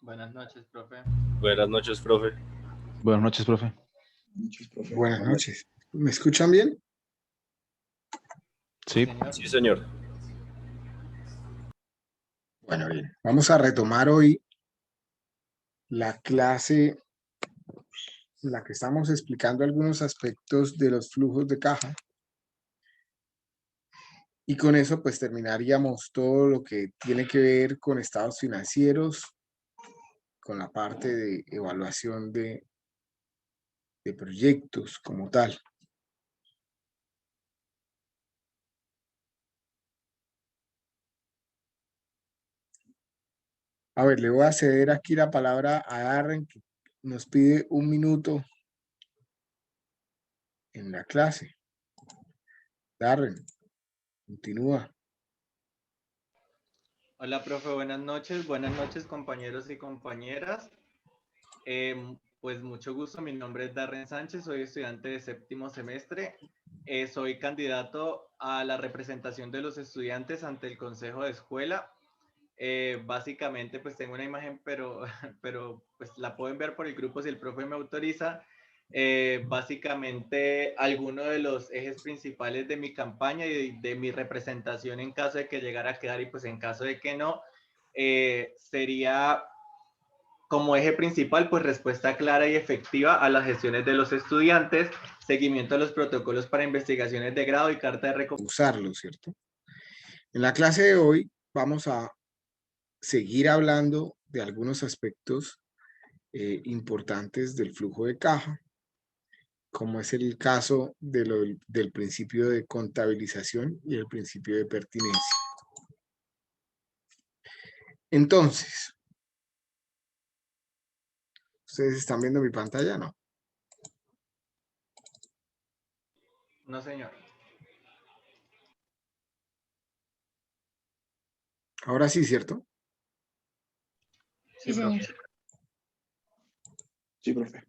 Buenas noches, profe. Buenas noches, profe. Buenas noches, profe. Buenas noches. ¿Me escuchan bien? Sí. Señor. Sí, señor. Bueno, bien. Vamos a retomar hoy la clase en la que estamos explicando algunos aspectos de los flujos de caja. Y con eso pues terminaríamos todo lo que tiene que ver con estados financieros, con la parte de evaluación de proyectos como tal. A ver, le voy a ceder aquí la palabra a Darren, que nos pide un minuto en la clase. Darren, continúa. Hola, profe, buenas noches. Buenas noches, compañeros y compañeras. Pues mucho gusto, mi nombre es Darren Sánchez, soy estudiante de séptimo semestre. Soy candidato a la representación de los estudiantes ante el Consejo de Escuela. Básicamente, pues tengo una imagen, pero pues la puedo enviar por el grupo si el profe me autoriza. Básicamente, algunos de los ejes principales de mi campaña y de mi representación en caso de que llegara a quedar y pues en caso de que no, sería como eje principal, pues respuesta clara y efectiva a las gestiones de los estudiantes, seguimiento a los protocolos para investigaciones de grado y carta de recomendación. Usarlo, ¿cierto? En la clase de hoy vamos a seguir hablando de algunos aspectos importantes del flujo de caja, como es el caso del principio de contabilización y el principio de pertinencia. Entonces, ¿ustedes están viendo mi pantalla? No. No, señor. Ahora sí, ¿cierto? Sí, señor. Sí, profe.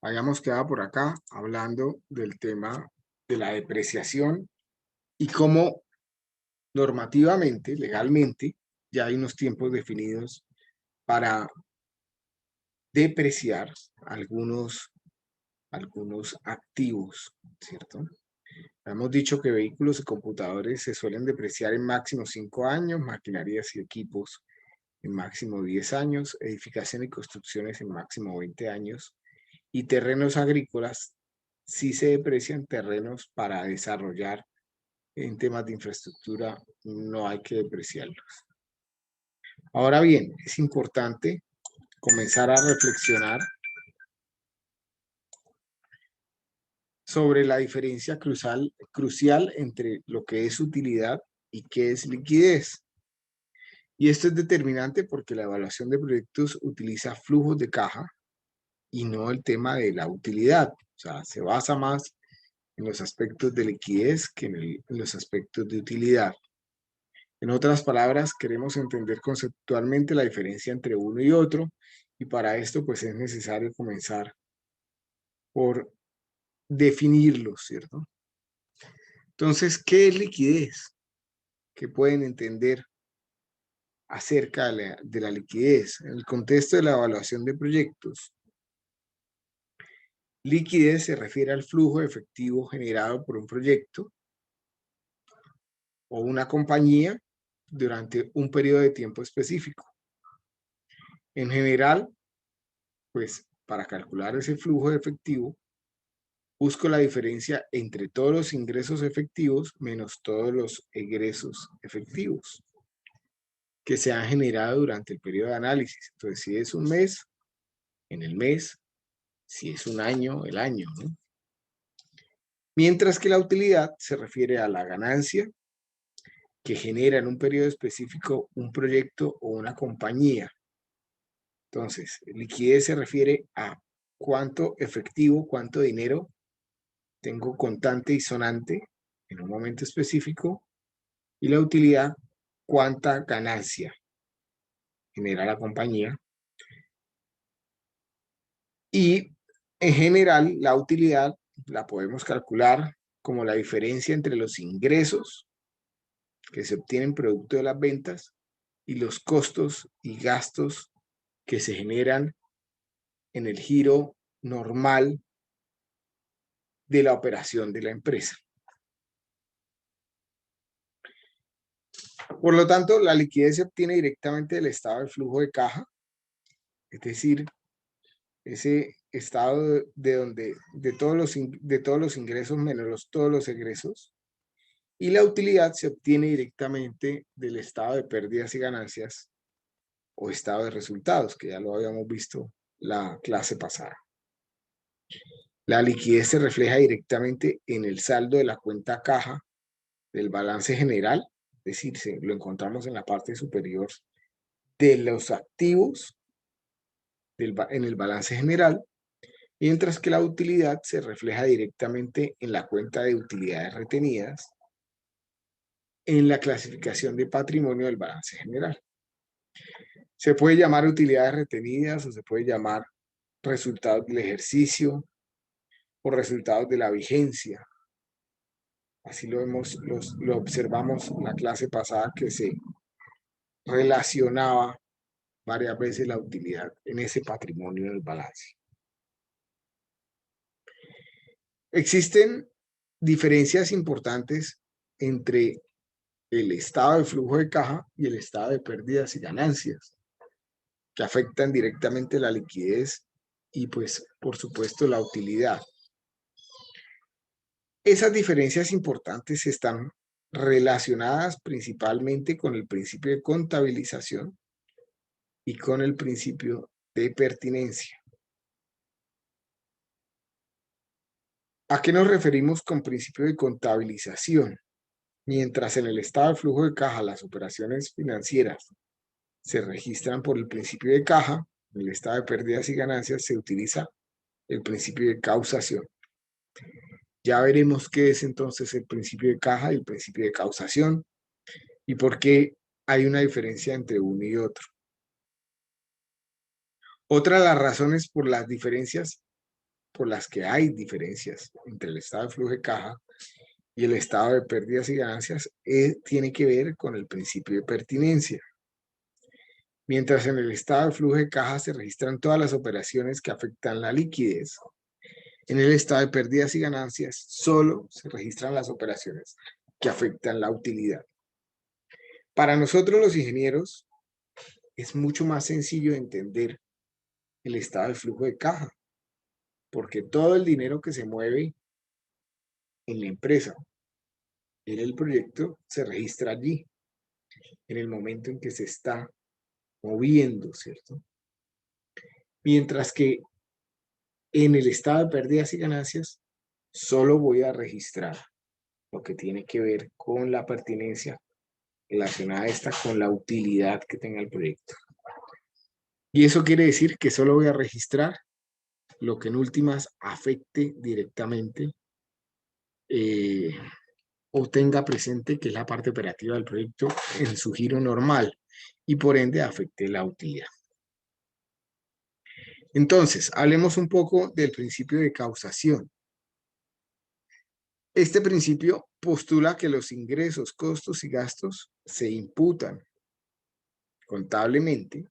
Habíamos quedado por acá hablando del tema de la depreciación y cómo normativamente, legalmente, ya hay unos tiempos definidos para depreciar algunos activos, ¿cierto? Hemos dicho que vehículos y computadores se suelen depreciar en máximo 5 años, maquinarias y equipos en máximo 10 años, edificación y construcciones en máximo 20 años, y terrenos agrícolas sí se deprecian terrenos para desarrollar en temas de infraestructura, no hay que depreciarlos. Ahora bien, es importante comenzar a reflexionar sobre la diferencia crucial entre lo que es utilidad y qué es liquidez. Y esto es determinante porque la evaluación de proyectos utiliza flujos de caja y no el tema de la utilidad. O sea, se basa más en los aspectos de liquidez que en los aspectos de utilidad. En otras palabras, queremos entender conceptualmente la diferencia entre uno y otro, y para esto pues es necesario comenzar por definirlos, ¿cierto? Entonces, ¿qué es liquidez? ¿Qué pueden entender acerca de la liquidez? En el contexto de la evaluación de proyectos, liquidez se refiere al flujo efectivo generado por un proyecto o una compañía durante un periodo de tiempo específico. En general, pues para calcular ese flujo de efectivo, busco la diferencia entre todos los ingresos efectivos menos todos los egresos efectivos que se han generado durante el periodo de análisis. Entonces, si es un mes, en el mes; si es un año, el año, ¿no? Mientras que la utilidad se refiere a la ganancia que genera en un periodo específico un proyecto o una compañía. Entonces, liquidez se refiere a cuánto efectivo, cuánto dinero tengo contante y sonante en un momento específico, y la utilidad, cuánta ganancia genera la compañía. Y en general, la utilidad la podemos calcular como la diferencia entre los ingresos que se obtienen producto de las ventas y los costos y gastos que se generan en el giro normal de la operación de la empresa. Por lo tanto, la liquidez se obtiene directamente del estado de flujo de caja, es decir, ese estado de todos los ingresos menos todos los egresos, y la utilidad se obtiene directamente del estado de pérdidas y ganancias o estado de resultados, que ya lo habíamos visto la clase pasada. La liquidez se refleja directamente en el saldo de la cuenta caja del balance general, es decir, lo encontramos en la parte superior de los activos en el balance general, mientras que la utilidad se refleja directamente en la cuenta de utilidades retenidas en la clasificación de patrimonio del balance general. Se puede llamar utilidades retenidas o se puede llamar resultados del ejercicio o resultados de la vigencia. Así lo observamos en la clase pasada, que se relacionaba varias veces la utilidad en ese patrimonio del balance. Existen diferencias importantes entre el estado de flujo de caja y el estado de pérdidas y ganancias, que afectan directamente la liquidez y, pues, por supuesto, la utilidad. Esas diferencias importantes están relacionadas principalmente con el principio de contabilización y con el principio de pertinencia. ¿A qué nos referimos con principio de contabilización? Mientras en el estado de flujo de caja las operaciones financieras se registran por el principio de caja, en el estado de pérdidas y ganancias se utiliza el principio de causación. Ya veremos qué es entonces el principio de caja y el principio de causación y por qué hay una diferencia entre uno y otro. Otra de las razones por las que hay diferencias entre el estado de flujo de caja y el estado de pérdidas y ganancias tiene que ver con el principio de pertinencia. Mientras en el estado de flujo de caja se registran todas las operaciones que afectan la liquidez, en el estado de pérdidas y ganancias solo se registran las operaciones que afectan la utilidad. Para nosotros los ingenieros es mucho más sencillo entender el estado de flujo de caja, porque todo el dinero que se mueve en la empresa, en el proyecto, se registra allí, en el momento en que se está moviendo, ¿cierto? Mientras que en el estado de pérdidas y ganancias, solo voy a registrar lo que tiene que ver con la pertinencia relacionada a esta con la utilidad que tenga el proyecto. Y eso quiere decir que solo voy a registrar lo que en últimas afecte directamente o tenga presente que es la parte operativa del proyecto en su giro normal y por ende afecte la utilidad. Entonces, hablemos un poco del principio de causación. Este principio postula que los ingresos, costos y gastos se imputan contablemente,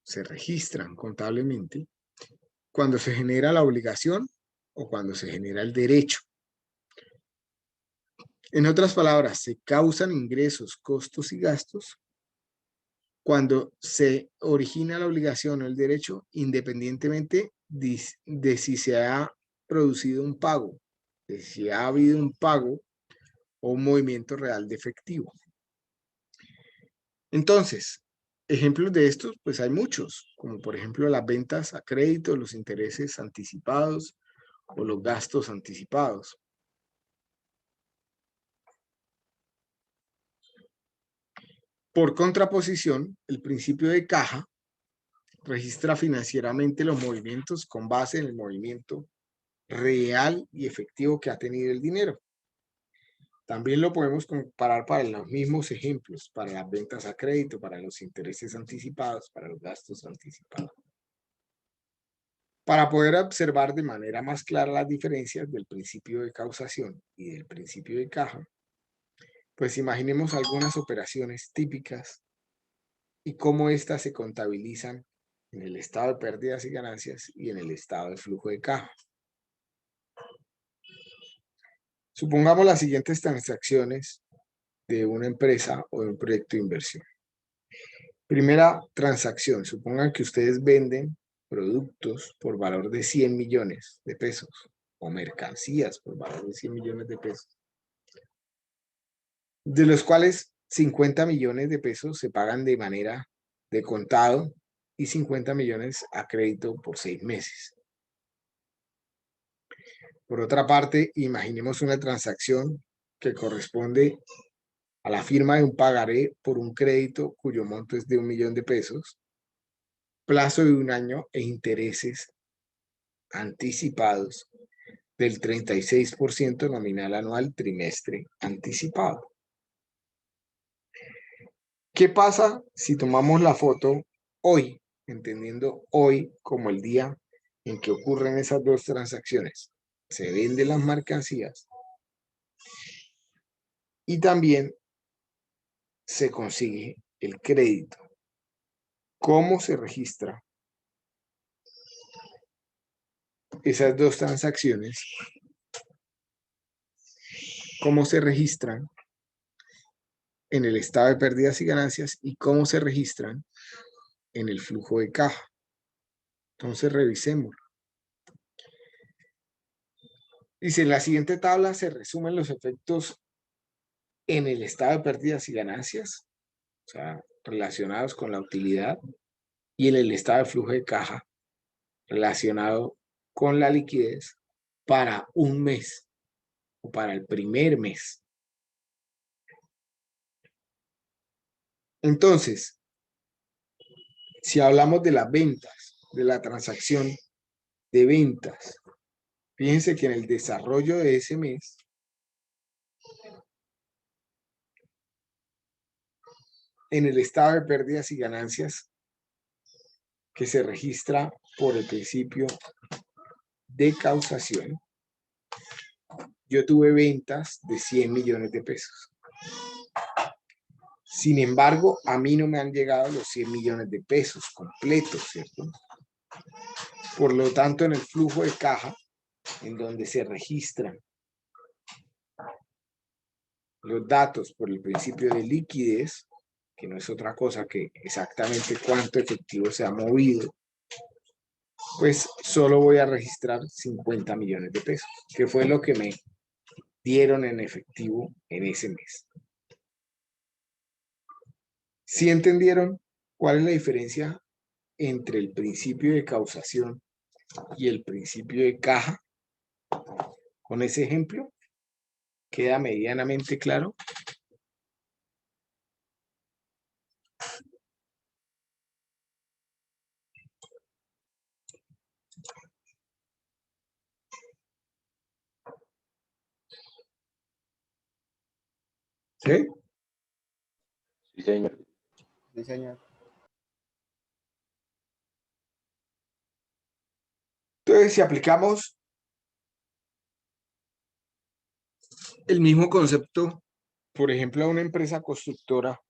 se registran contablemente, cuando se genera la obligación o cuando se genera el derecho. En otras palabras, se causan ingresos, costos y gastos cuando se origina la obligación o el derecho, independientemente de si se ha producido un pago, de si ha habido un pago o un movimiento real de efectivo. Entonces, ejemplos de estos, pues hay muchos, como por ejemplo las ventas a crédito, los intereses anticipados o los gastos anticipados. Por contraposición, el principio de caja registra financieramente los movimientos con base en el movimiento real y efectivo que ha tenido el dinero. También lo podemos comparar para los mismos ejemplos, para las ventas a crédito, para los intereses anticipados, para los gastos anticipados. Para poder observar de manera más clara las diferencias del principio de causación y del principio de caja, pues imaginemos algunas operaciones típicas y cómo éstas se contabilizan en el estado de pérdidas y ganancias y en el estado de flujo de caja. Supongamos las siguientes transacciones de una empresa o de un proyecto de inversión. Primera transacción, supongan que ustedes venden productos por valor de 100 millones de pesos o mercancías por valor de 100 millones de pesos, de los cuales 50 millones de pesos se pagan de manera de contado y 50 millones a crédito por 6 meses. Por otra parte, imaginemos una transacción que corresponde a la firma de un pagaré por un crédito cuyo monto es de 1 millón de pesos, plazo de 1 año e intereses anticipados del 36% nominal anual trimestre anticipado. ¿Qué pasa si tomamos la foto hoy, entendiendo hoy como el día en que ocurren esas dos transacciones? Se venden las mercancías y también se consigue el crédito. ¿Cómo se registra esas dos transacciones? ¿Cómo se registran en el estado de pérdidas y ganancias y cómo se registran en el flujo de caja? Entonces revisemos. Dice, en la siguiente tabla se resumen los efectos en el estado de pérdidas y ganancias, o sea, relacionados con la utilidad, y en el estado de flujo de caja, relacionado con la liquidez para un mes o para el primer mes. Entonces, si hablamos de las ventas, de la transacción de ventas, fíjense que en el desarrollo de ese mes, en el estado de pérdidas y ganancias que se registra por el principio de causación, yo tuve ventas de 100 millones de pesos. Sin embargo, a mí no me han llegado los 100 millones de pesos completos, ¿cierto? Por lo tanto, en el flujo de caja, en donde se registran los datos por el principio de liquidez, que no es otra cosa que exactamente cuánto efectivo se ha movido, pues solo voy a registrar 50 millones de pesos, que fue lo que me dieron en efectivo en ese mes. ¿Sí entendieron cuál es la diferencia entre el principio de causación y el principio de caja? Con ese ejemplo, ¿queda medianamente claro? ¿Sí? Sí, señor. Sí, señor. Entonces, si aplicamos el mismo concepto, por ejemplo, a una empresa constructora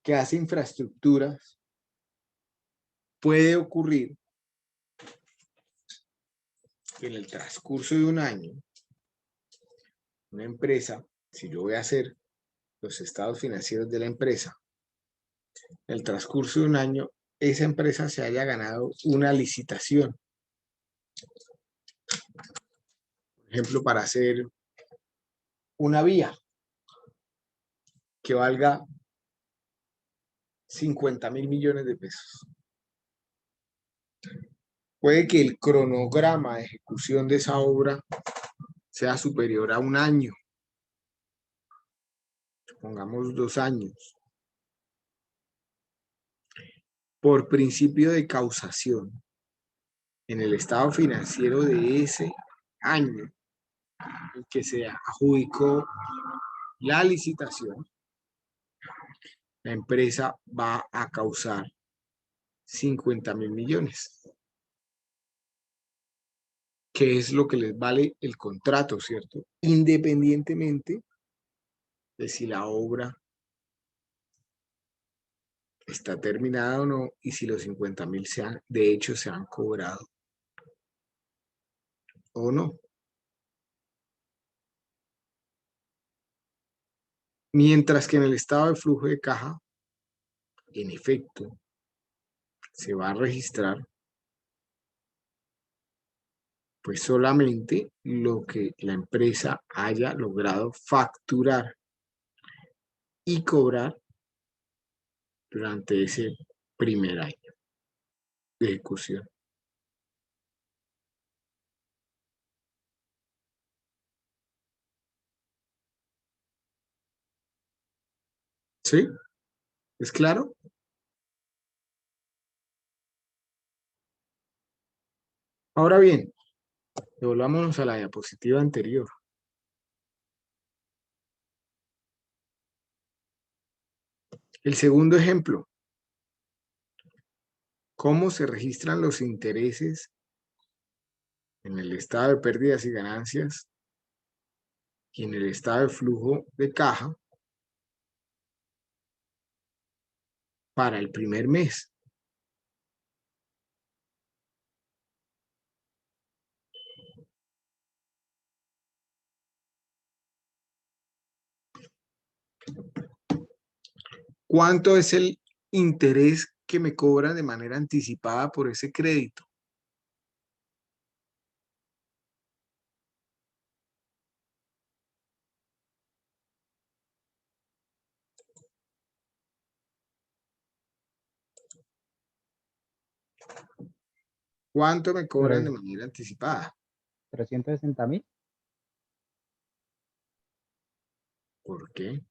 que hace infraestructuras, puede ocurrir que en el transcurso de un año, una empresa, si yo voy a hacer los estados financieros de la empresa, en el transcurso de un año, esa empresa se haya ganado una licitación. Por ejemplo, para hacer una vía que valga 50.000 millones de pesos. Puede que el cronograma de ejecución de esa obra sea superior a un año, pongamos 2 años. Por principio de causación, en el estado financiero de ese año en que se adjudicó la licitación, la empresa va a causar 50.000 millones, que es lo que les vale el contrato, ¿cierto? Independientemente de si la obra está terminada o no, y si los 50.000 de hecho se han cobrado o no. Mientras que en el estado de flujo de caja, en efecto, se va a registrar pues solamente lo que la empresa haya logrado facturar y cobrar durante ese primer año de ejecución. ¿Sí? ¿Es claro? Ahora bien, devolvámonos a la diapositiva anterior. El segundo ejemplo, ¿cómo se registran los intereses en el estado de pérdidas y ganancias y en el estado de flujo de caja para el primer mes? ¿Cuánto es el interés que me cobran de manera anticipada por ese crédito? ¿Cuánto me cobran de manera anticipada? 360.000. ¿Por qué?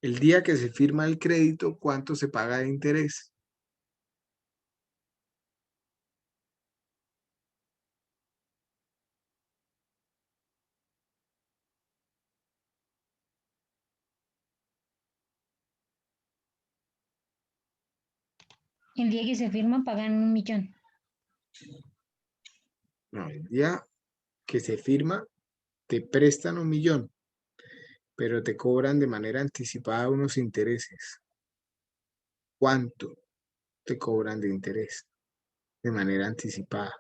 El día que se firma el crédito, ¿cuánto se paga de interés? El día que se firma pagan 1.000.000. No, el día que se firma, te prestan 1.000.000, pero te cobran de manera anticipada unos intereses. ¿Cuánto te cobran de interés de manera anticipada?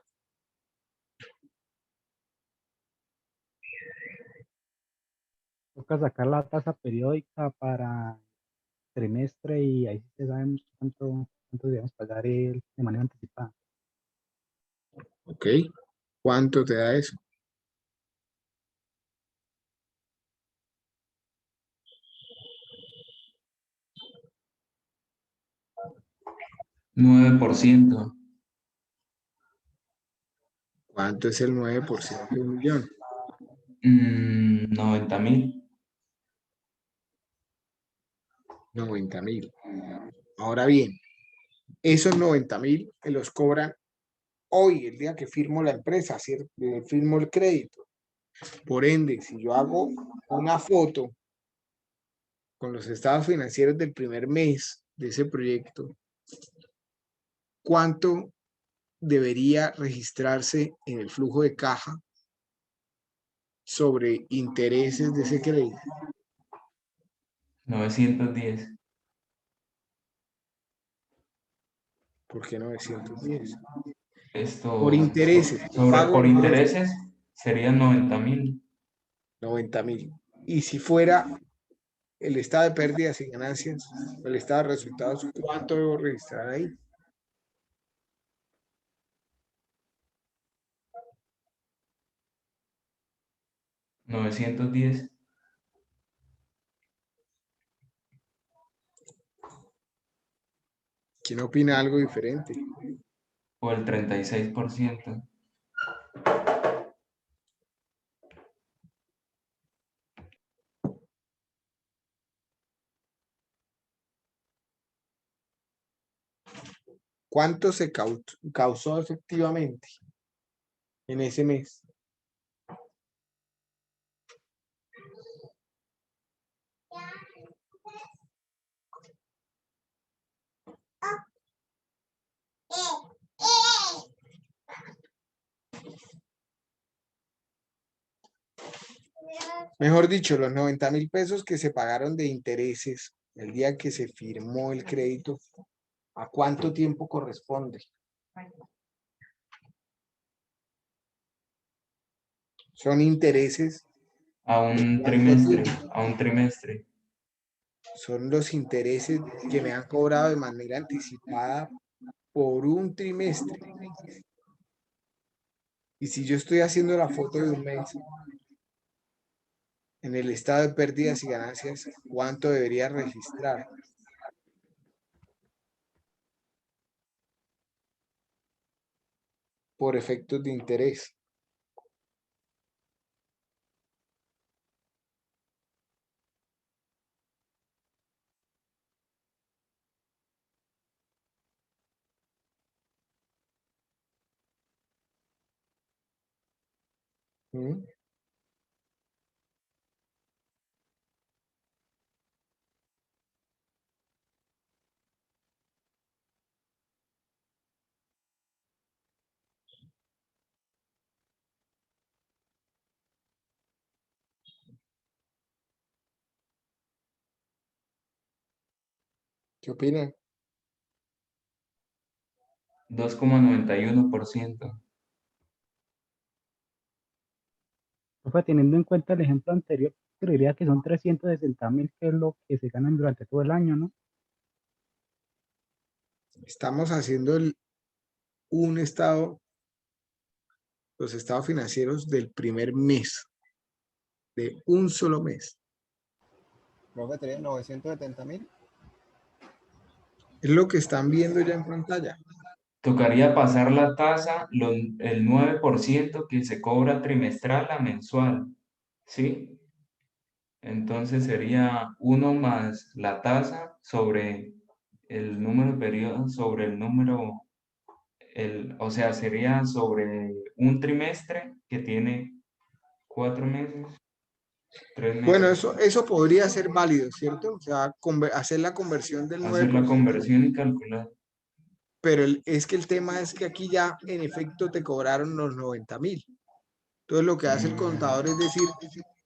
Toca sacar la tasa periódica para trimestre y ahí sí sabemos cuánto debemos pagar de manera anticipada. ¿Ok? ¿Cuánto te da eso? %9. ¿Cuánto es el 9% de 1.000.000? 90.000. 90.000. Ahora bien, esos 90.000 me los cobran hoy, el día que firmo la empresa, ¿cierto? Firmo el crédito. Por ende, si yo hago una foto con los estados financieros del primer mes de ese proyecto, ¿cuánto debería registrarse en el flujo de caja sobre intereses de ese crédito? 910. ¿Por qué 910? Esto, Por intereses, pago por de intereses, intereses serían 90.000. 90.000. Y si fuera el estado de pérdidas y ganancias, el estado de resultados, ¿cuánto debo registrar ahí? $910. ¿Quién opina algo diferente? O el 36%. ¿Cuánto se causó efectivamente en ese mes? Mejor dicho, los 90.000 pesos que se pagaron de intereses el día que se firmó el crédito, ¿a cuánto tiempo corresponde? Son intereses A de un cuánto trimestre, tiempo. a un trimestre. Son los intereses que me han cobrado de manera anticipada por un trimestre. Y si yo estoy haciendo la foto de un mes, en el estado de pérdidas y ganancias, ¿cuánto debería registrar? Por efectos de interés. ¿Mm? ¿Qué opinan? 2,91%. Profe, teniendo en cuenta el ejemplo anterior, creería que son 360.000, que es lo que se ganan durante todo el año, ¿no? Estamos haciendo un estado, los estados financieros del primer mes, de un solo mes. Profe, tenía 970.000. Es lo que están viendo ya en pantalla. Tocaría pasar la tasa, el 9% que se cobra trimestral a mensual, ¿sí? Entonces sería 1 más la tasa sobre el número de periodos, sobre el número, o sea, sería sobre un trimestre que tiene 4 meses, 3 Bueno, meses. eso podría ser válido, ¿cierto? O sea, hacer la conversión del Hacer la 9%. conversión y calcular. Pero es que el tema es que aquí ya en efecto te cobraron los 90.000. Entonces lo que hace el contador es decir,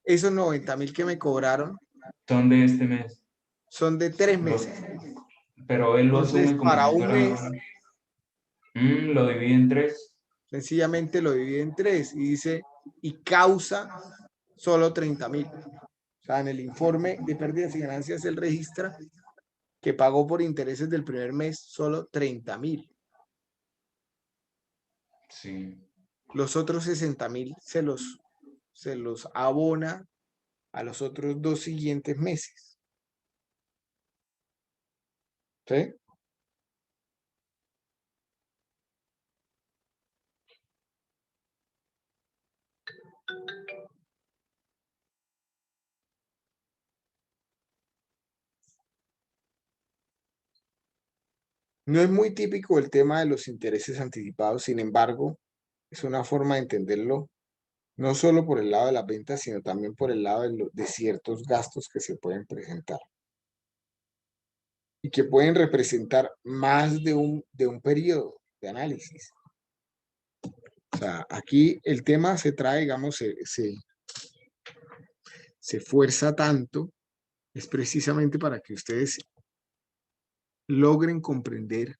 esos 90.000 que me cobraron Son de este mes. son de 3 Los- meses. pero él lo Entonces, asume como para si un fuera... mes, lo divide en 3. sencillamente lo divide en 3 y dice, y causa solo 30.000. O sea, en el informe de pérdidas y ganancias él registra que pagó por intereses del primer mes solo 30.000. Sí. Los otros 60.000 se los abona a los otros 2 siguientes meses. ¿Sí? No es muy típico el tema de los intereses anticipados, sin embargo, es una forma de entenderlo, no solo por el lado de las ventas, sino también por el lado de ciertos gastos que se pueden presentar y que pueden representar más de un periodo de análisis. O sea, aquí el tema se trae, digamos, se fuerza tanto, es precisamente para que ustedes logren comprender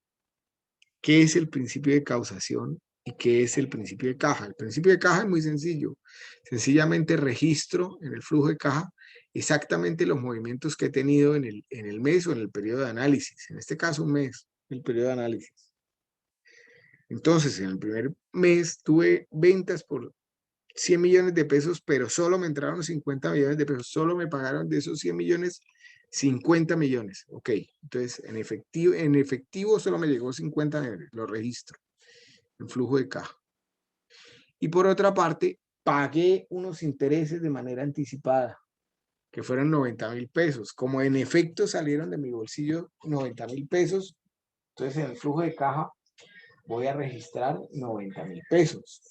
qué es el principio de causación y qué es el principio de caja. El principio de caja es muy sencillo. Sencillamente registro en el flujo de caja exactamente los movimientos que he tenido en el mes o en el periodo de análisis. En este caso, un mes, el periodo de análisis. Entonces, en el primer mes tuve ventas por 100 millones de pesos, pero solo me entraron 50 millones de pesos. Solo me pagaron de esos 100 millones 50 millones. Ok, entonces en efectivo solo me llegó 50 millones. Lo registro en flujo de caja. Y por otra parte, pagué unos intereses de manera anticipada, que fueron 90.000 pesos. Como en efecto salieron de mi bolsillo 90.000 pesos, entonces en el flujo de caja voy a registrar 90.000 pesos.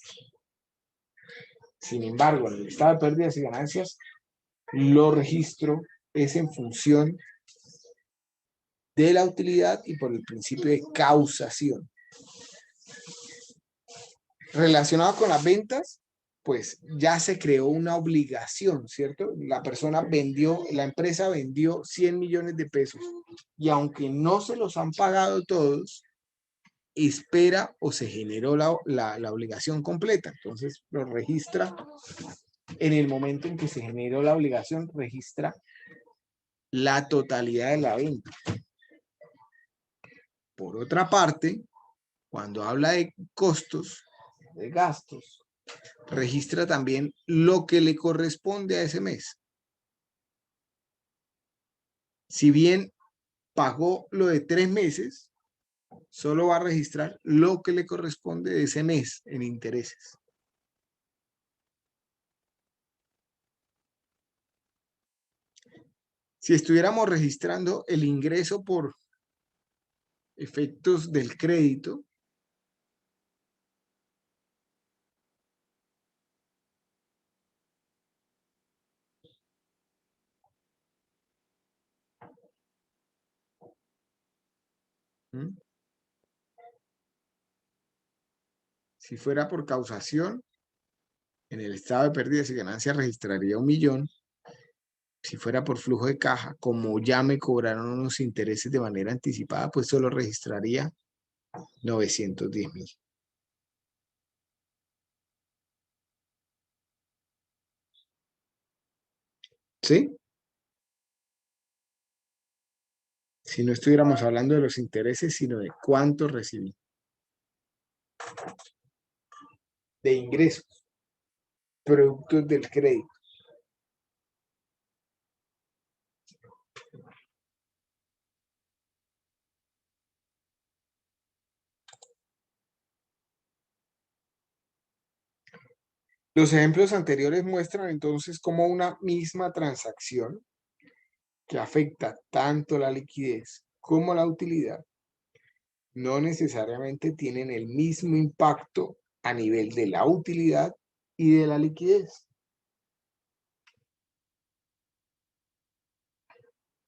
Sin embargo, en el estado de pérdidas y ganancias, lo registro es en función de la utilidad y por el principio de causación. Relacionado con las ventas, pues ya se creó una obligación, ¿cierto? La empresa vendió 100 millones de pesos y aunque no se los han pagado todos, espera o se generó la obligación completa. Entonces lo registra en el momento en que se generó la obligación, registra la totalidad de la venta. Por otra parte, cuando habla de costos, de gastos, registra también lo que le corresponde a ese mes. Si bien pagó lo de 3 meses, solo va a registrar lo que le corresponde de ese mes en intereses. Si estuviéramos registrando el ingreso por efectos del crédito, si fuera por causación, en el estado de pérdidas y ganancias registraría 1 millón. Si fuera por flujo de caja, como ya me cobraron unos intereses de manera anticipada, pues solo registraría 910.000. ¿Sí? Si no estuviéramos hablando de los intereses, sino de cuánto recibí. De ingresos, productos del crédito. Los ejemplos anteriores muestran entonces cómo una misma transacción que afecta tanto la liquidez como la utilidad no necesariamente tienen el mismo impacto a nivel de la utilidad y de la liquidez.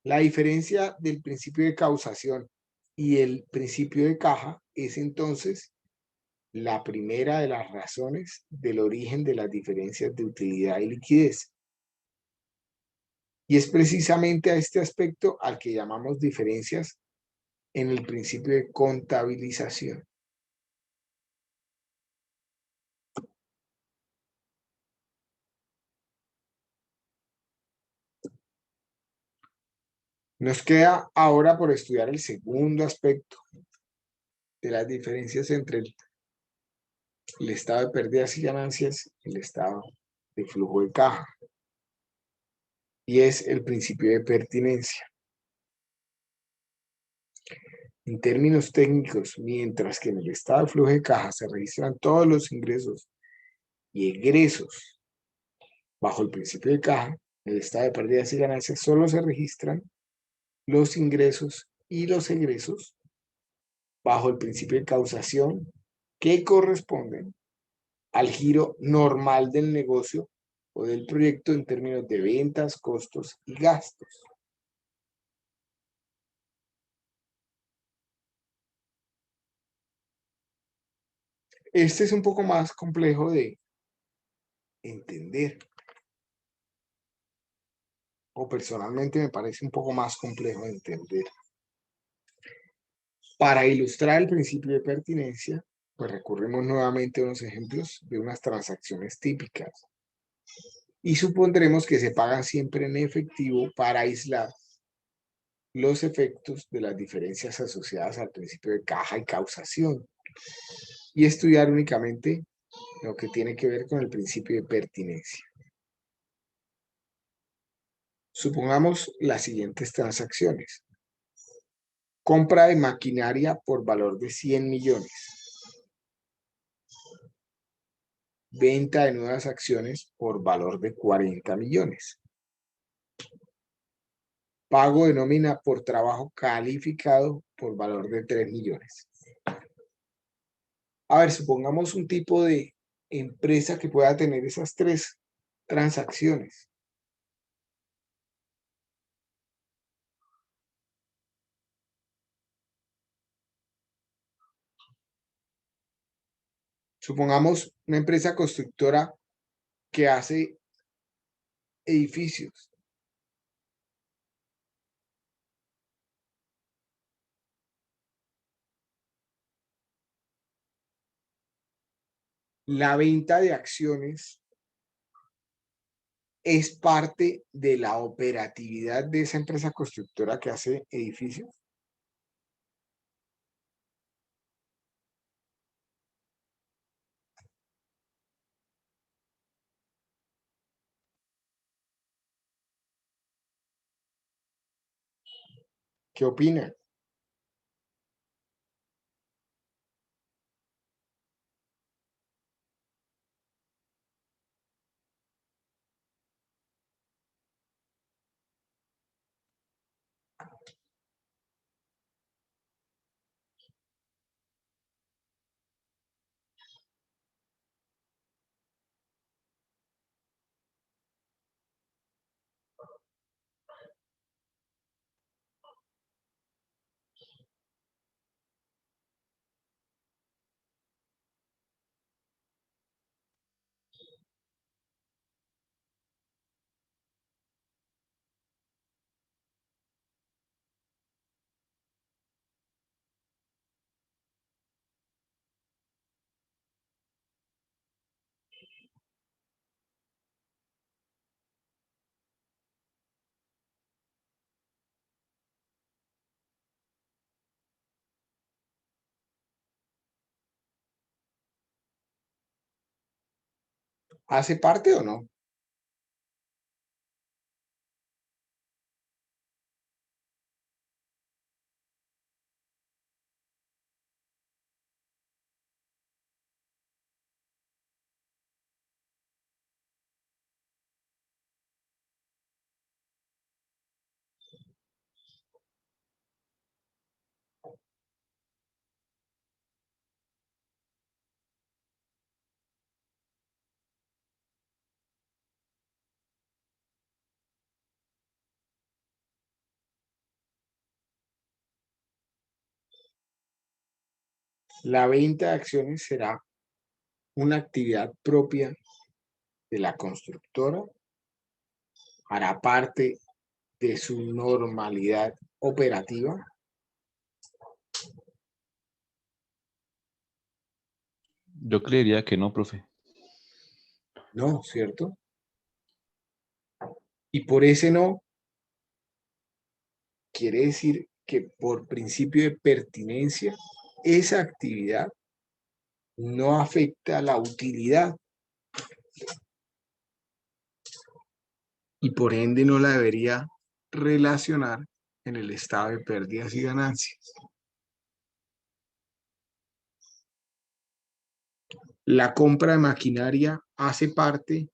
La diferencia del principio de causación y el principio de caja es entonces la primera de las razones del origen de las diferencias de utilidad y liquidez. Y es precisamente a este aspecto al que llamamos diferencias en el principio de contabilización. Nos queda ahora por estudiar el segundo aspecto de las diferencias entre el estado de pérdidas y ganancias y el estado de flujo de caja. Y es el principio de pertinencia. En términos técnicos, mientras que en el estado de flujo de caja se registran todos los ingresos y egresos bajo el principio de caja, en el estado de pérdidas y ganancias solo se registran los ingresos y los egresos bajo el principio de causación que corresponden al giro normal del negocio o del proyecto en términos de ventas, costos y gastos. Este es un poco más complejo de entender, o personalmente me parece un poco más complejo de entender. Para ilustrar el principio de pertinencia, pues recurrimos nuevamente a unos ejemplos de unas transacciones típicas y supondremos que se pagan siempre en efectivo para aislar los efectos de las diferencias asociadas al principio de caja y causación y estudiar únicamente lo que tiene que ver con el principio de pertinencia. Supongamos las siguientes transacciones. Compra de maquinaria por valor de 100 millones. Venta de nuevas acciones por valor de 40 millones. Pago de nómina por trabajo calificado por valor de 3 millones. A ver, supongamos un tipo de empresa que pueda tener esas 3 transacciones. Supongamos una empresa constructora que hace edificios. La venta de acciones es parte de la operatividad de esa empresa constructora que hace edificios. ¿Qué opinan? ¿Hace parte o no? La venta de acciones será una actividad propia de la constructora, hará parte de su normalidad operativa. Yo creería que no, profe. No, ¿cierto? Y por ese no, quiere decir que por principio de pertinencia, esa actividad no afecta la utilidad y por ende no la debería relacionar en el estado de pérdidas y ganancias. La compra de maquinaria hace parte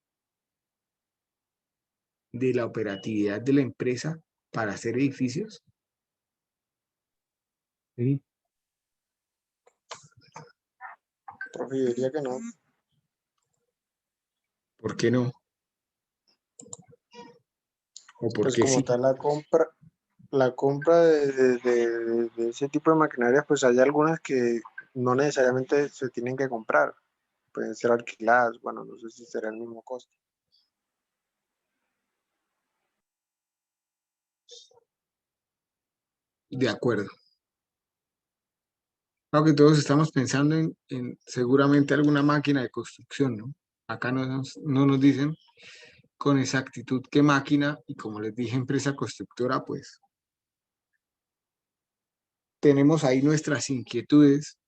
de la operatividad de la empresa para hacer edificios. Sí, Profe, yo diría que no. ¿Por qué no? ¿O por Pues qué como sí? tal la compra de ese tipo de maquinarias, pues hay algunas que no necesariamente se tienen que comprar. Pueden ser alquiladas, bueno, no sé si será el mismo costo. De acuerdo. Claro que todos estamos pensando en seguramente alguna máquina de construcción, ¿no? Acá no nos dicen con exactitud qué máquina, y como les dije, empresa constructora, pues tenemos ahí nuestras inquietudes,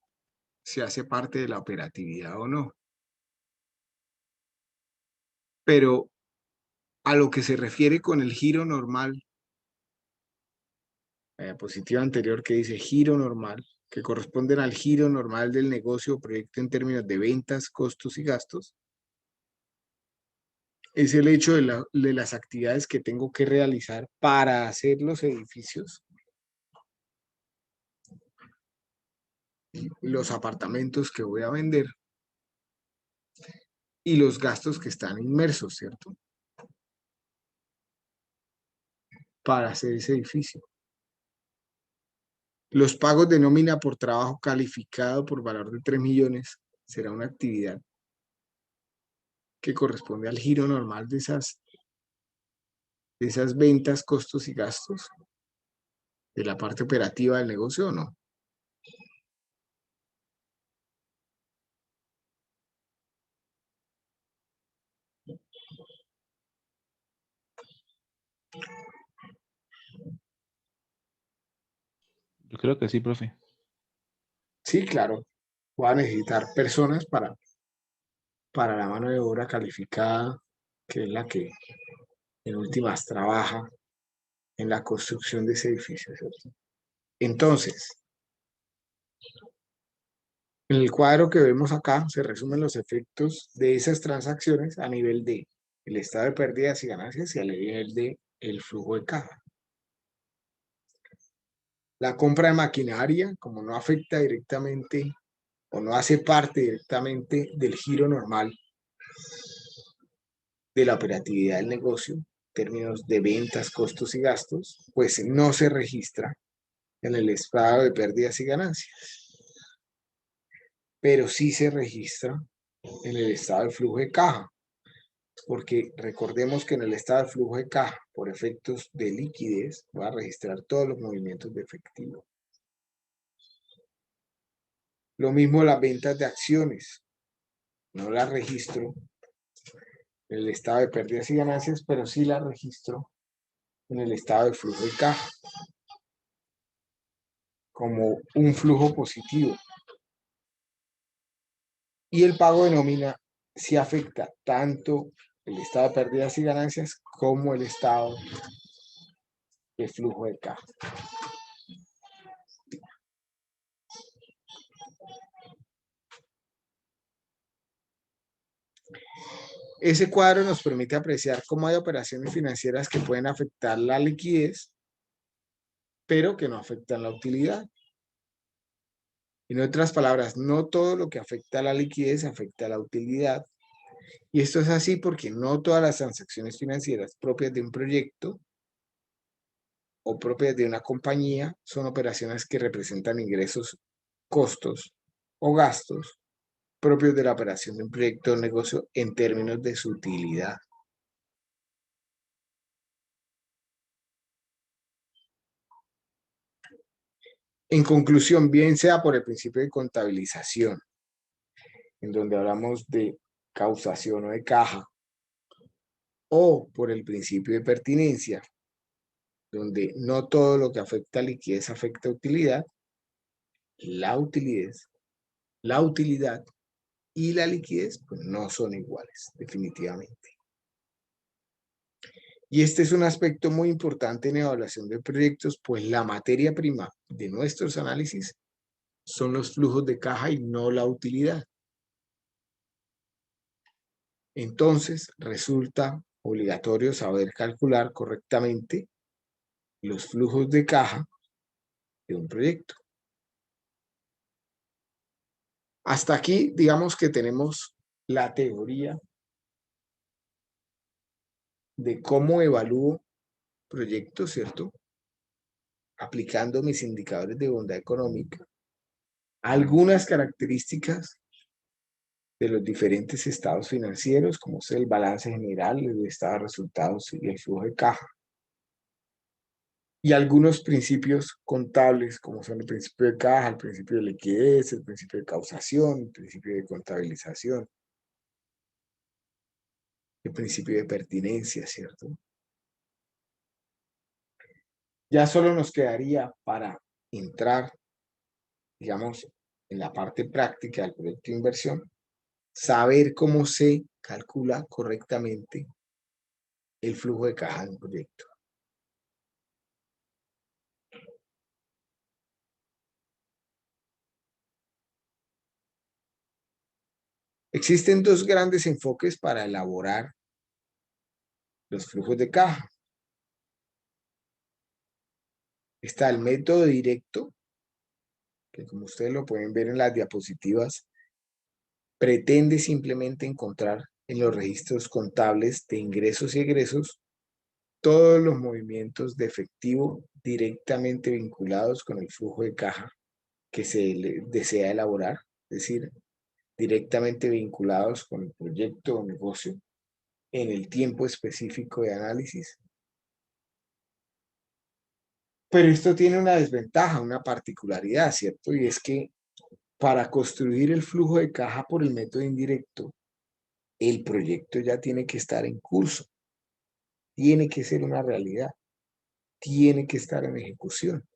si hace parte de la operatividad o no. Pero a lo que se refiere con el giro normal, la diapositiva anterior que dice giro normal, que corresponden al giro normal del negocio o proyecto en términos de ventas, costos y gastos, es el hecho de las actividades que tengo que realizar para hacer los edificios, los apartamentos que voy a vender y los gastos que están inmersos, ¿cierto? Para hacer ese edificio. Los pagos de nómina por trabajo calificado por valor de 3 millones será una actividad que corresponde al giro normal de esas ventas, costos y gastos de la parte operativa del negocio o no? Yo creo que sí, profe. Sí, claro. Voy a necesitar personas para la mano de obra calificada, que es la que en últimas trabaja en la construcción de ese edificio, ¿cierto? Entonces, en el cuadro que vemos acá se resumen los efectos de esas transacciones a nivel de el estado de pérdidas y ganancias y a nivel de el flujo de caja. La compra de maquinaria, como no afecta directamente o no hace parte directamente del giro normal de la operatividad del negocio, en términos de ventas, costos y gastos, pues no se registra en el estado de pérdidas y ganancias, pero sí se registra en el estado de flujo de caja, porque recordemos que en el estado de flujo de caja, por efectos de liquidez, va a registrar todos los movimientos de efectivo. Lo mismo las ventas de acciones, no las registro en el estado de pérdidas y ganancias, pero sí las registro en el estado de flujo de caja, como un flujo positivo. Y el pago de nómina sí afecta tanto el estado de pérdidas y ganancias como el estado de flujo de caja. Ese cuadro nos permite apreciar cómo hay operaciones financieras que pueden afectar la liquidez, pero que no afectan la utilidad. En otras palabras, no todo lo que afecta a la liquidez afecta a la utilidad. Y esto es así porque no todas las transacciones financieras propias de un proyecto o propias de una compañía son operaciones que representan ingresos, costos o gastos propios de la operación de un proyecto o negocio en términos de su utilidad. En conclusión, bien sea por el principio de contabilización, en donde hablamos de causación o de caja, o por el principio de pertinencia, donde no todo lo que afecta a liquidez afecta a utilidad, la utilidad y la liquidez pues no son iguales, definitivamente. Y este es un aspecto muy importante en evaluación de proyectos, pues la materia prima de nuestros análisis son los flujos de caja y no la utilidad. Entonces, resulta obligatorio saber calcular correctamente los flujos de caja de un proyecto. Hasta aquí, digamos que tenemos la teoría de cómo evalúo proyectos, ¿cierto? Aplicando mis indicadores de bondad económica, algunas características de los diferentes estados financieros, como es el balance general, el estado de resultados y el flujo de caja. Y algunos principios contables, como son el principio de caja, el principio de liquidez, el principio de causación, el principio de contabilización, el principio de pertinencia, ¿cierto? Ya solo nos quedaría para entrar, digamos, en la parte práctica del proyecto de inversión, saber cómo se calcula correctamente el flujo de caja de un proyecto. Existen dos grandes enfoques para elaborar los flujos de caja. Está el método directo, que como ustedes lo pueden ver en las diapositivas, pretende simplemente encontrar en los registros contables de ingresos y egresos todos los movimientos de efectivo directamente vinculados con el flujo de caja que se desea elaborar, es decir, directamente vinculados con el proyecto o negocio en el tiempo específico de análisis. Pero esto tiene una desventaja, una particularidad, ¿cierto? Y es que para construir el flujo de caja por el método indirecto, el proyecto ya tiene que estar en curso, tiene que ser una realidad, tiene que estar en ejecución.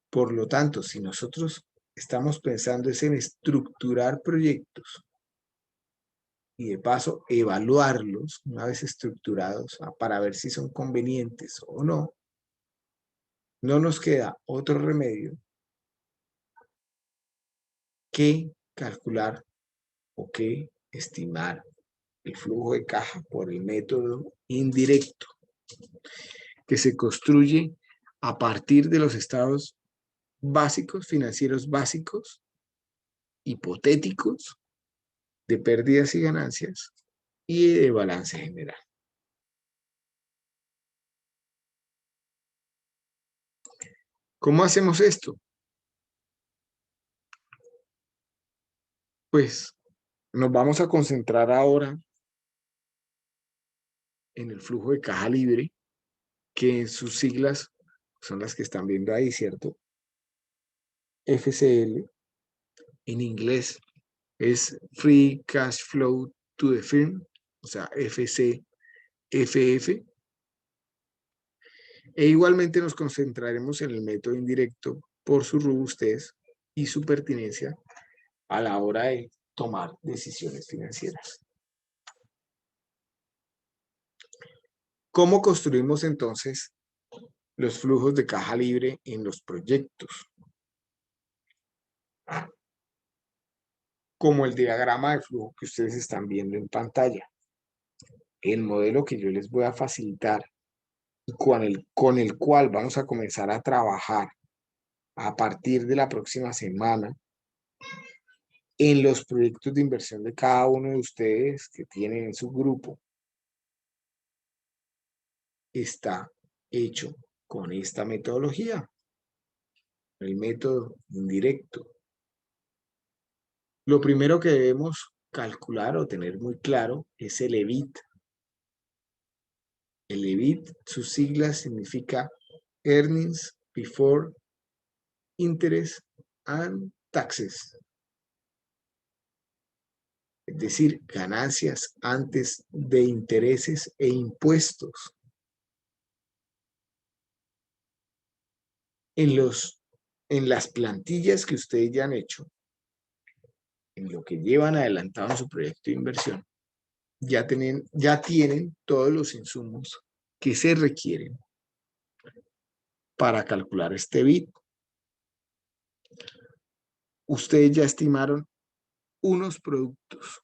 Por lo tanto, si nosotros estamos pensando es en estructurar proyectos y de paso evaluarlos una vez estructurados para ver si son convenientes o no, no nos queda otro remedio que calcular o que estimar el flujo de caja por el método indirecto, que se construye a partir de los estados básicos, financieros básicos, hipotéticos, de pérdidas y ganancias y de balance general. ¿Cómo hacemos esto? Pues nos vamos a concentrar ahora en el flujo de caja libre, que en sus siglas son las que están viendo ahí, ¿cierto? FCL, en inglés es Free Cash Flow to the Firm, o sea, FCFF. E igualmente nos concentraremos en el método indirecto por su robustez y su pertinencia a la hora de tomar decisiones financieras. ¿Cómo construimos entonces los flujos de caja libre en los proyectos? Como el diagrama de flujo que ustedes están viendo en pantalla. El modelo que yo les voy a facilitar y con el cual vamos a comenzar a trabajar a partir de la próxima semana en los proyectos de inversión de cada uno de ustedes que tienen en su grupo, está hecho con esta metodología, el método indirecto. Lo primero que debemos calcular o tener muy claro es el EBIT. El EBIT, sus siglas significa Earnings Before Interest and Taxes. Es decir, ganancias antes de intereses e impuestos. En las plantillas que ustedes ya han hecho, en lo que llevan adelantado en su proyecto de inversión, ya tienen todos los insumos que se requieren para calcular este EBIT. Ustedes ya estimaron unos productos,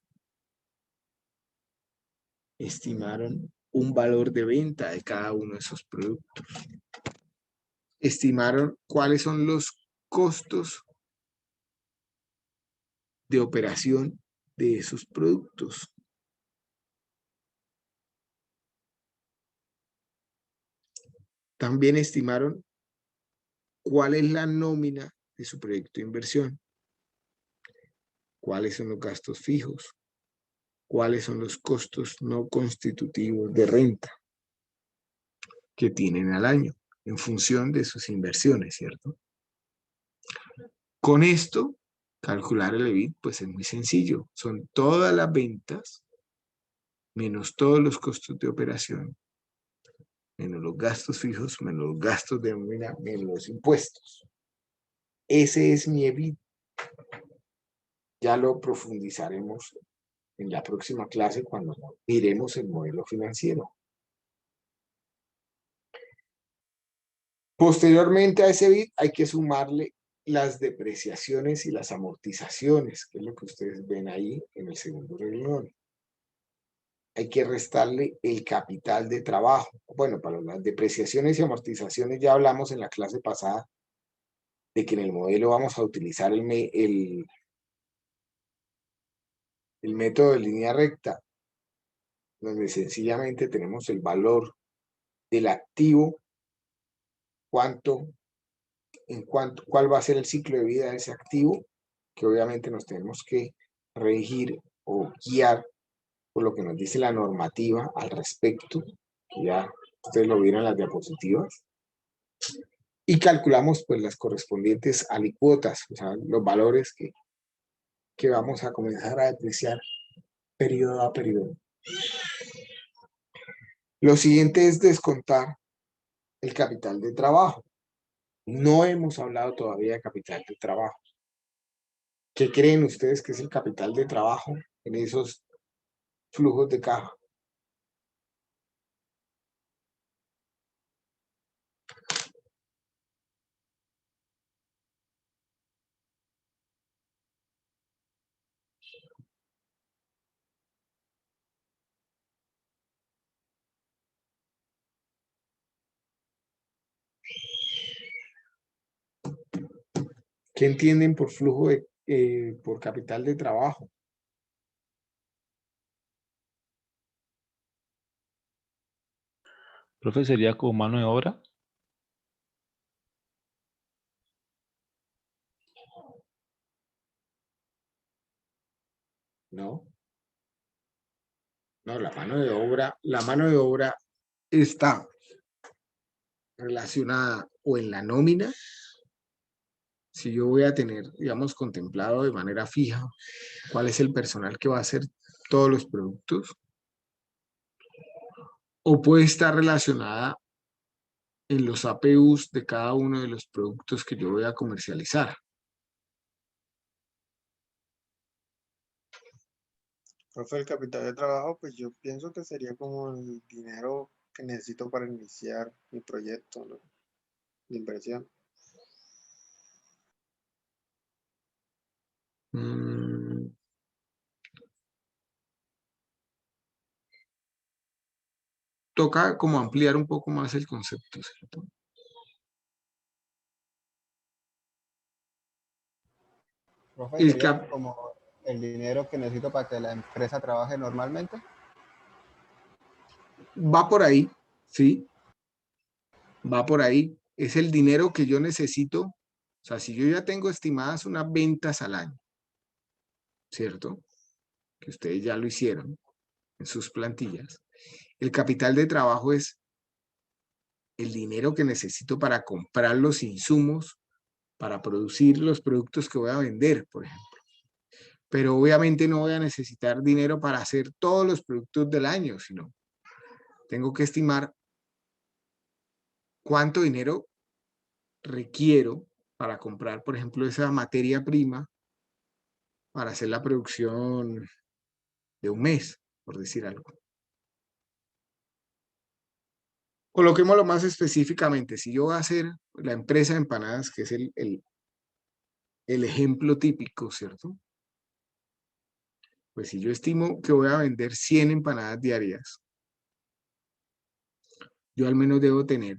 estimaron un valor de venta de cada uno de esos productos, estimaron cuáles son los costos de operación de esos productos. También estimaron cuál es la nómina de su proyecto de inversión, cuáles son los gastos fijos, cuáles son los costos no constitutivos de renta que tienen al año en función de sus inversiones, ¿cierto? Con esto, calcular el EBIT pues es muy sencillo. Son todas las ventas menos todos los costos de operación, menos los gastos fijos, menos los gastos de nómina, menos los impuestos. Ese es mi EBIT. Ya lo profundizaremos en la próxima clase cuando miremos el modelo financiero. Posteriormente a ese EBIT hay que sumarle las depreciaciones y las amortizaciones, que es lo que ustedes ven ahí en el segundo renglón. Hay que restarle el capital de trabajo. Bueno, para las depreciaciones y amortizaciones ya hablamos en la clase pasada de que en el modelo vamos a utilizar el método de línea recta, donde sencillamente tenemos el valor del activo, cuál va a ser el ciclo de vida de ese activo, que obviamente nos tenemos que regir o guiar por lo que nos dice la normativa al respecto, que ya ustedes lo vieron en las diapositivas, y calculamos pues las correspondientes alicuotas, o sea, los valores que vamos a comenzar a depreciar periodo a periodo. Lo siguiente es descontar el capital de trabajo. No hemos hablado todavía de capital de trabajo. ¿Qué creen ustedes que es el capital de trabajo en esos flujos de caja? ¿Qué entienden por flujo por capital de trabajo? Profe, ¿sería como mano de obra? No, no, la mano de obra está relacionada o en la nómina, si yo voy a tener, digamos, contemplado de manera fija cuál es el personal que va a hacer todos los productos, o puede estar relacionada en los APUs de cada uno de los productos que yo voy a comercializar. Profe, el capital de trabajo, pues yo pienso que sería como el dinero que necesito para iniciar mi proyecto, ¿no? De inversión. Mm, toca como ampliar un poco más el concepto, ¿cierto? Profe, El sería cap como el dinero que necesito para que la empresa trabaje normalmente. va por ahí, ¿sí? Va por ahí. Es el dinero que yo necesito. O sea, si yo ya tengo estimadas unas ventas al año, ¿cierto? Que ustedes ya lo hicieron en sus plantillas. El capital de trabajo es el dinero que necesito para comprar los insumos, para producir los productos que voy a vender, por ejemplo. Pero obviamente no voy a necesitar dinero para hacer todos los productos del año, sino tengo que estimar cuánto dinero requiero para comprar, por ejemplo, esa materia prima para hacer la producción de un mes, por decir algo. Coloquémoslo más específicamente. Si yo voy a hacer la empresa de empanadas, que es el ejemplo típico, ¿cierto? Pues si yo estimo que voy a vender 100 empanadas diarias, yo al menos debo tener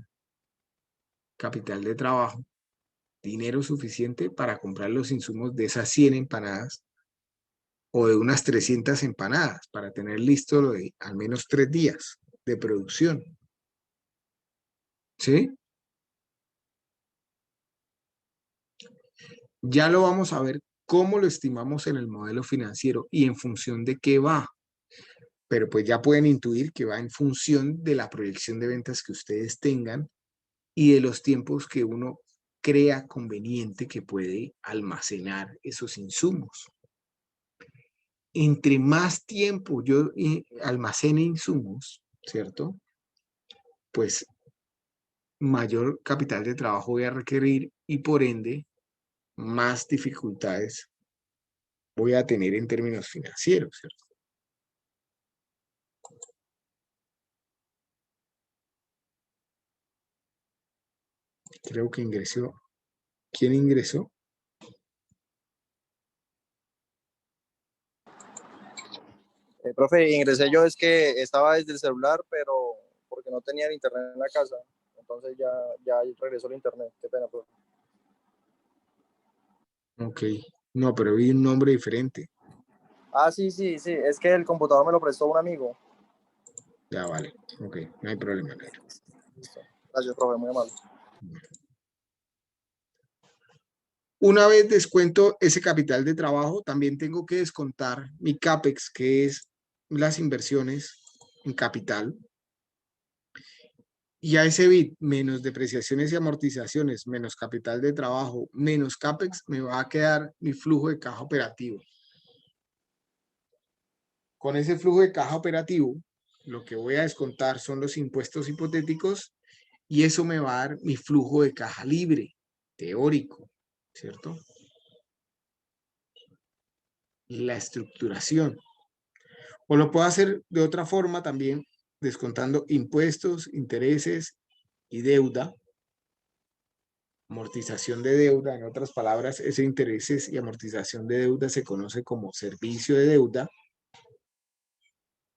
capital de trabajo, dinero suficiente para comprar los insumos de esas 100 empanadas o de unas 300 empanadas para tener listo lo de al menos 3 días de producción. ¿Sí? Ya lo vamos a ver cómo lo estimamos en el modelo financiero y en función de qué va. Pero pues ya pueden intuir que va en función de la proyección de ventas que ustedes tengan y de los tiempos que uno crea conveniente que puede almacenar esos insumos. Entre más tiempo yo almacene insumos, ¿cierto? Pues mayor capital de trabajo voy a requerir y por ende más dificultades voy a tener en términos financieros, ¿cierto? Creo que ingresó. ¿Quién ingresó? Profe, ingresé yo, es que estaba desde el celular, pero porque no tenía el internet en la casa. Entonces ya regresó el internet. Qué pena, profe. Ok. No, pero vi un nombre diferente. Ah, sí, es que el computador me lo prestó un amigo. Ya, vale. Ok, no hay problema. Listo. Gracias, profe, muy amable. Una vez descuento ese capital de trabajo, también tengo que descontar mi CAPEX, que es las inversiones en capital. Y a ese bit menos depreciaciones y amortizaciones, menos capital de trabajo, menos CAPEX, me va a quedar mi flujo de caja operativo. Con ese flujo de caja operativo, lo que voy a descontar son los impuestos hipotéticos y eso me va a dar mi flujo de caja libre, teórico, ¿cierto? La estructuración. O lo puedo hacer de otra forma también, descontando impuestos, intereses y deuda. Amortización de deuda, en otras palabras, ese intereses y amortización de deuda se conoce como servicio de deuda.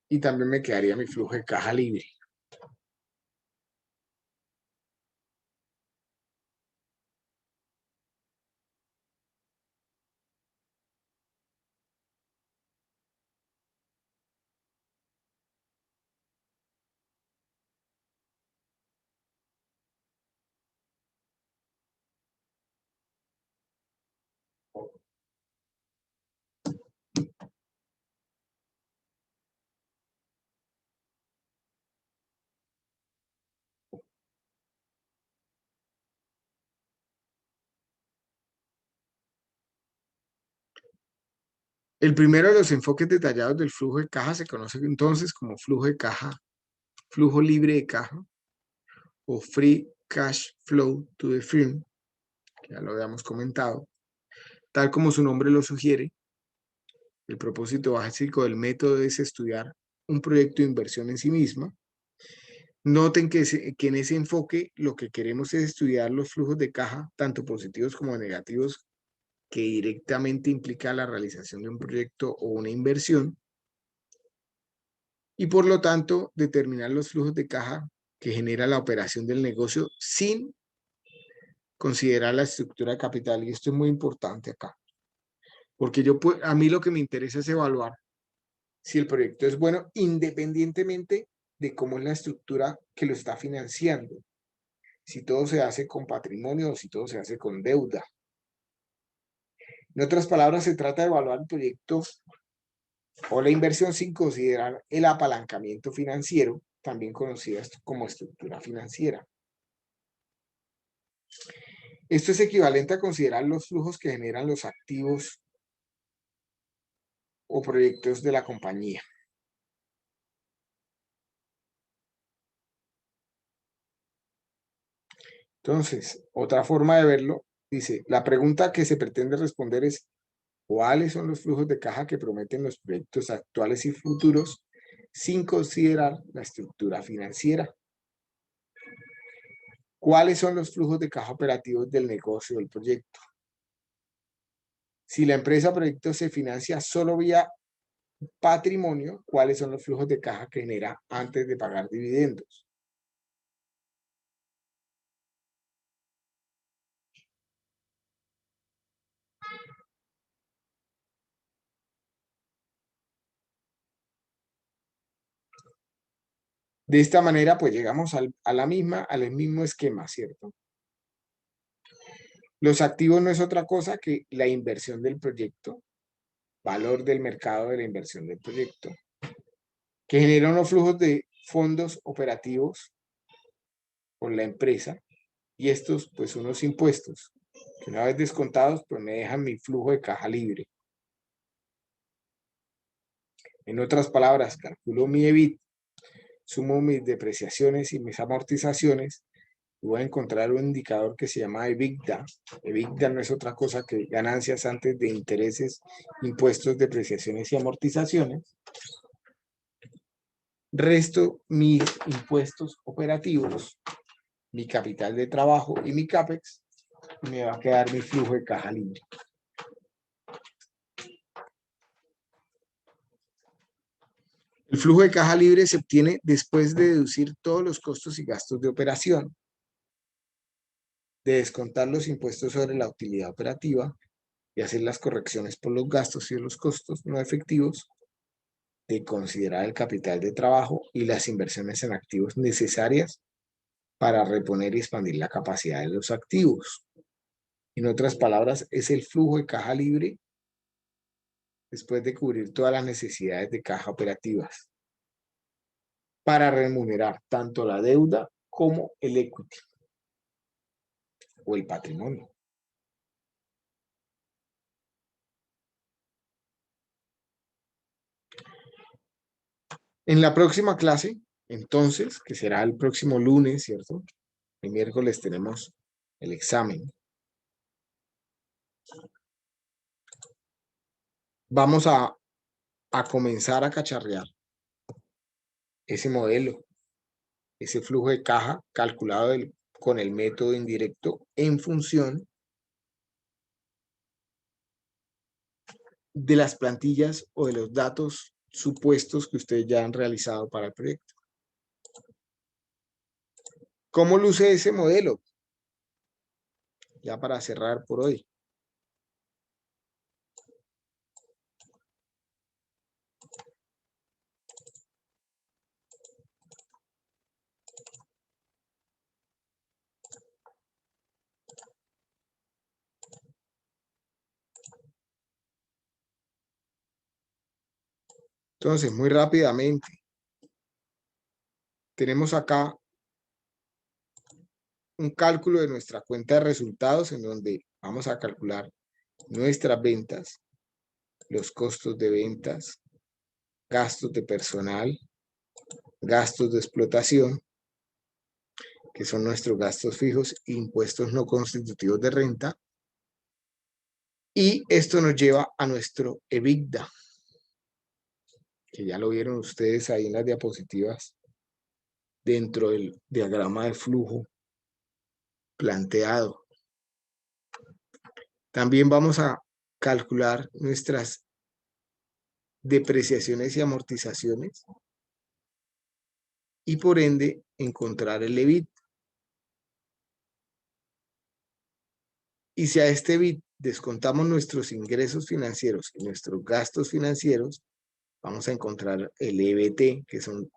Y también me quedaría mi flujo de caja libre. El primero de los enfoques detallados del flujo de caja se conoce entonces como flujo de caja, flujo libre de caja o free cash flow to the firm, que ya lo habíamos comentado. Tal como su nombre lo sugiere, el propósito básico del método es estudiar un proyecto de inversión en sí misma. Noten que en ese enfoque lo que queremos es estudiar los flujos de caja, tanto positivos como negativos, que directamente implica la realización de un proyecto o una inversión, y por lo tanto determinar los flujos de caja que genera la operación del negocio sin considerar la estructura de capital. Y esto es muy importante acá, porque a mí lo que me interesa es evaluar si el proyecto es bueno independientemente de cómo es la estructura que lo está financiando. Si todo se hace con patrimonio o si todo se hace con deuda. En otras palabras, se trata de evaluar el proyecto o la inversión sin considerar el apalancamiento financiero, también conocida como estructura financiera. Esto es equivalente a considerar los flujos que generan los activos o proyectos de la compañía. Entonces, otra forma de verlo, dice, la pregunta que se pretende responder es ¿cuáles son los flujos de caja que prometen los proyectos actuales y futuros sin considerar la estructura financiera? ¿Cuáles son los flujos de caja operativos del negocio del proyecto? Si la empresa o proyecto se financia solo vía patrimonio, ¿cuáles son los flujos de caja que genera antes de pagar dividendos? De esta manera, pues llegamos al mismo esquema, ¿cierto? Los activos no es otra cosa que la inversión del proyecto, valor del mercado de la inversión del proyecto, que genera unos flujos de fondos operativos por la empresa y estos, pues, unos impuestos, que una vez descontados, pues me dejan mi flujo de caja libre. En otras palabras, calculo mi EBIT, sumo mis depreciaciones y mis amortizaciones y voy a encontrar un indicador que se llama EBITDA. EBITDA no es otra cosa que ganancias antes de intereses, impuestos, depreciaciones y amortizaciones. Resto mis impuestos operativos, mi capital de trabajo y mi CAPEX, y me va a quedar mi flujo de caja libre. El flujo de caja libre se obtiene después de deducir todos los costos y gastos de operación, de descontar los impuestos sobre la utilidad operativa y hacer las correcciones por los gastos y los costos no efectivos, de considerar el capital de trabajo y las inversiones en activos necesarias para reponer y expandir la capacidad de los activos. En otras palabras, es el flujo de caja libre después de cubrir todas las necesidades de caja operativas para remunerar tanto la deuda como el equity o el patrimonio. En la próxima clase, entonces, que será el próximo lunes, ¿cierto? El miércoles tenemos el examen. Vamos a comenzar a cacharrear ese modelo, ese flujo de caja calculado con el método indirecto en función de las plantillas o de los datos supuestos que ustedes ya han realizado para el proyecto. ¿Cómo luce ese modelo? Ya para cerrar por hoy. Entonces, muy rápidamente, tenemos acá un cálculo de nuestra cuenta de resultados en donde vamos a calcular nuestras ventas, los costos de ventas, gastos de personal, gastos de explotación, que son nuestros gastos fijos, impuestos no constitutivos de renta, y esto nos lleva a nuestro EBITDA, que ya lo vieron ustedes ahí en las diapositivas, dentro del diagrama de flujo planteado. También vamos a calcular nuestras depreciaciones y amortizaciones y por ende encontrar el EBIT. Y si a este EBIT descontamos nuestros ingresos financieros y nuestros gastos financieros, vamos a encontrar el EBT, que son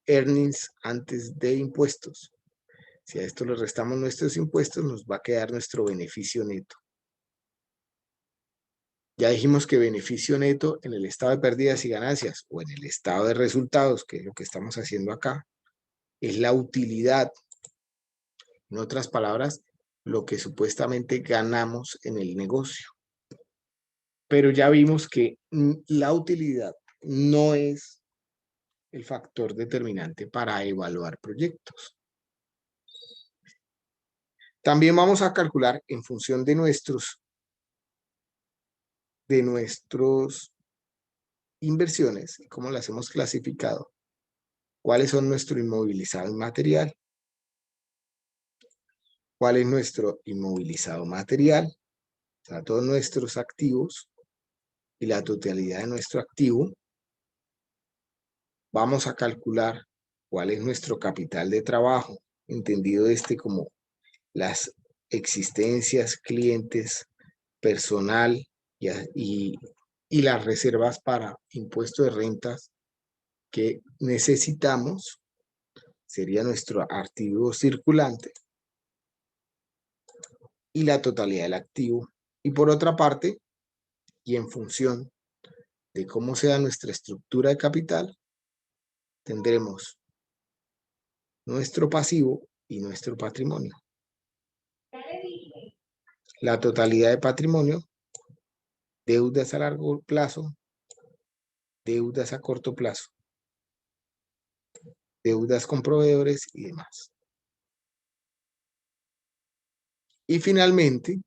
earnings antes de impuestos. Si a esto le restamos nuestros impuestos, nos va a quedar nuestro beneficio neto. Ya dijimos que beneficio neto en el estado de pérdidas y ganancias o en el estado de resultados, que es lo que estamos haciendo acá, es la utilidad. En otras palabras, lo que supuestamente ganamos en el negocio. Pero ya vimos que la utilidad no es el factor determinante para evaluar proyectos. También vamos a calcular en función de nuestros inversiones y cómo las hemos clasificado, cuáles son nuestro inmovilizado inmaterial, cuál es nuestro inmovilizado material, o sea, todos nuestros activos y la totalidad de nuestro activo. Vamos a calcular cuál es nuestro capital de trabajo, entendido como las existencias, clientes, personal y las reservas para impuesto de rentas que necesitamos, sería nuestro activo circulante, y la totalidad del activo. Y por otra parte, y en función de cómo sea nuestra estructura de capital, tendremos nuestro pasivo y nuestro patrimonio. La totalidad de patrimonio, deudas a largo plazo, deudas a corto plazo, deudas con proveedores y demás. Y finalmente,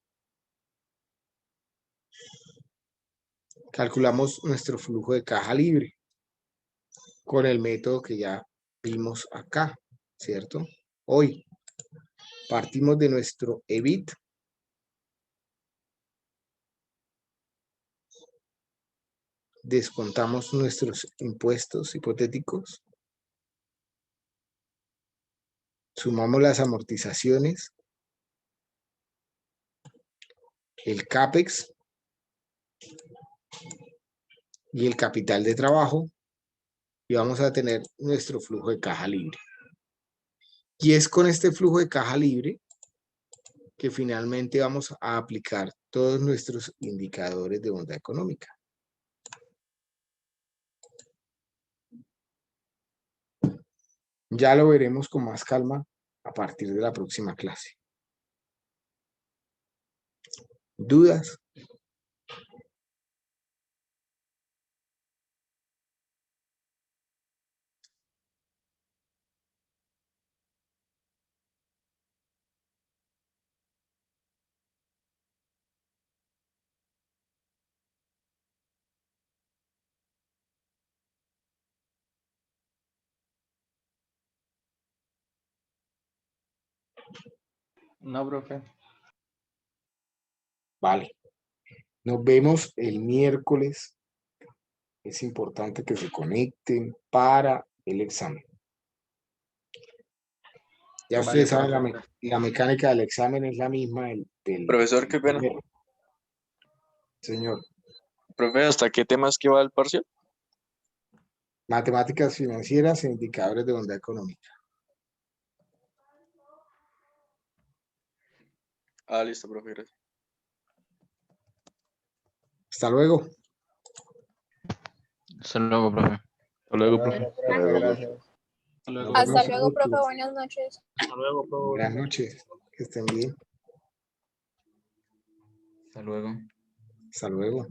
calculamos nuestro flujo de caja libre con el método que ya vimos acá, ¿cierto? Hoy partimos de nuestro EBIT, descontamos nuestros impuestos hipotéticos, sumamos las amortizaciones, el CAPEX y el capital de trabajo, y vamos a tener nuestro flujo de caja libre. Y es con este flujo de caja libre que finalmente vamos a aplicar todos nuestros indicadores de bondad económica. Ya lo veremos con más calma a partir de la próxima clase. ¿Dudas? No, profe. Vale. Nos vemos el miércoles. Es importante que se conecten para el examen. Ya Vale, ustedes saben, profe. la mecánica del examen es la misma del Profesor, qué pena. Señor. Profe, ¿hasta qué temas que va el parcial? Matemáticas financieras e indicadores de bondad económica. Ah, listo, profe, gracias. Hasta luego. Hasta luego, profe. Hasta luego, profe, gracias. Hasta luego. Hasta luego, profe. Buenas noches. Hasta luego, profe. Buenas noches. Que estén bien. Hasta luego. Hasta luego.